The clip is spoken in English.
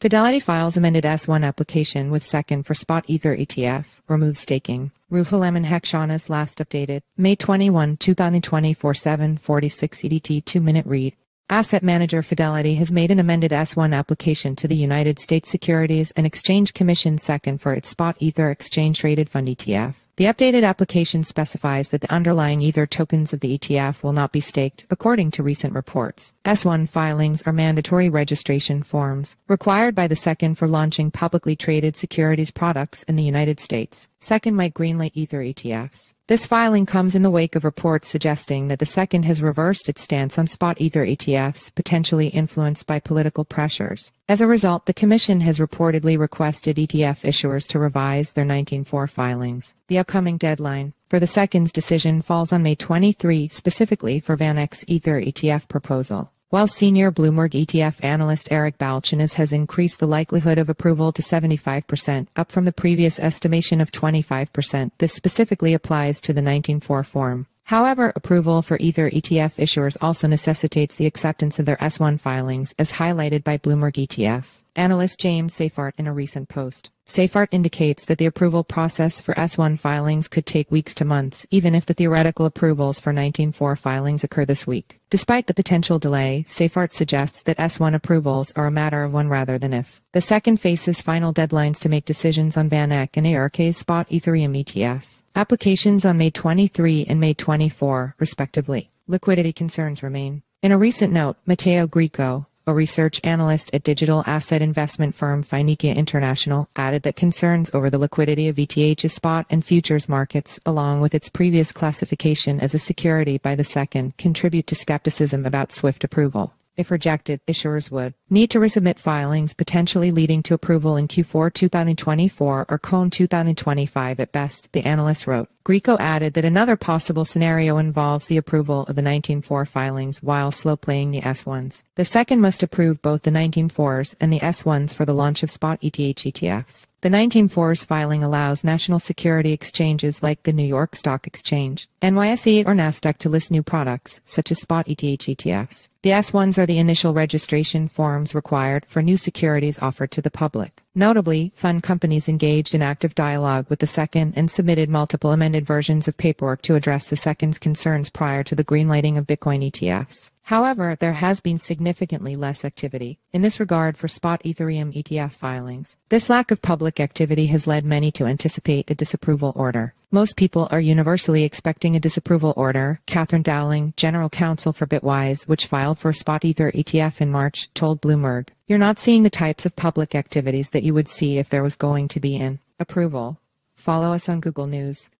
Fidelity files amended S-1 application with second for spot Ether ETF, removes staking. Ruholamin Haqshanas last updated, May 21, 2024 7:46 EDT 2-minute read. Asset manager Fidelity has made an amended S-1 application to the United States Securities and Exchange Commission second for its spot Ether exchange-traded fund ETF. The updated application specifies that the underlying Ether tokens of the ETF will not be staked, according to recent reports. S-1 filings are mandatory registration forms, required by the second for launching publicly traded securities products in the United States. Second might Greenlight Ether ETFs. This filing comes in the wake of reports suggesting that the second has reversed its stance on spot Ether ETFs, potentially influenced by political pressures. As a result, the Commission has reportedly requested ETF issuers to revise their 19.4 filings. The upcoming deadline for the second's decision falls on May 23, specifically for VanEck's Ether ETF proposal. While senior Bloomberg ETF analyst Eric Balchunas has increased the likelihood of approval to 75%, up from the previous estimation of 25%, this specifically applies to the 19.4 form. However, approval for Ether ETF issuers also necessitates the acceptance of their S-1 filings, as highlighted by Bloomberg ETF analyst James Seyffart in a recent post. Seyffart indicates that the approval process for S-1 filings could take weeks to months, even if the theoretical approvals for 19.4 filings occur this week. Despite the potential delay, Seyffart suggests that S-1 approvals are a matter of when rather than if. The second faces final deadlines to make decisions on VanEck and ARK's spot Ethereum ETF applications on May 23 and May 24, respectively. Liquidity concerns remain. In a recent note, Matteo Grieco, a research analyst at digital asset investment firm VanEck International, added that concerns over the liquidity of ETH's spot and futures markets, along with its previous classification as a security by the second, contribute to skepticism about swift approval. If rejected, issuers would need to resubmit filings, potentially leading to approval in Q4 2024 or Q1 2025 at best, the analyst wrote. Grieco added that another possible scenario involves the approval of the 19.4 filings while slow-playing the S-1s. The second must approve both the 19.4s and the S-1s for the launch of spot ETH ETFs. The 19.4's filing allows national security exchanges like the New York Stock Exchange, NYSE, or NASDAQ to list new products, such as spot ETH ETFs. The S-1s are the initial registration forms required for new securities offered to the public. Notably, fund companies engaged in active dialogue with the second and submitted multiple amended versions of paperwork to address the second's concerns prior to the greenlighting of Bitcoin ETFs. However, there has been significantly less activity in this regard for spot Ethereum ETF filings. This lack of public activity has led many to anticipate a disapproval order. Most people are universally expecting a disapproval order, Catherine Dowling, general counsel for Bitwise, which filed for a spot Ether ETF in March, told Bloomberg. You're not seeing the types of public activities that you would see if there was going to be an approval. Follow us on Google News.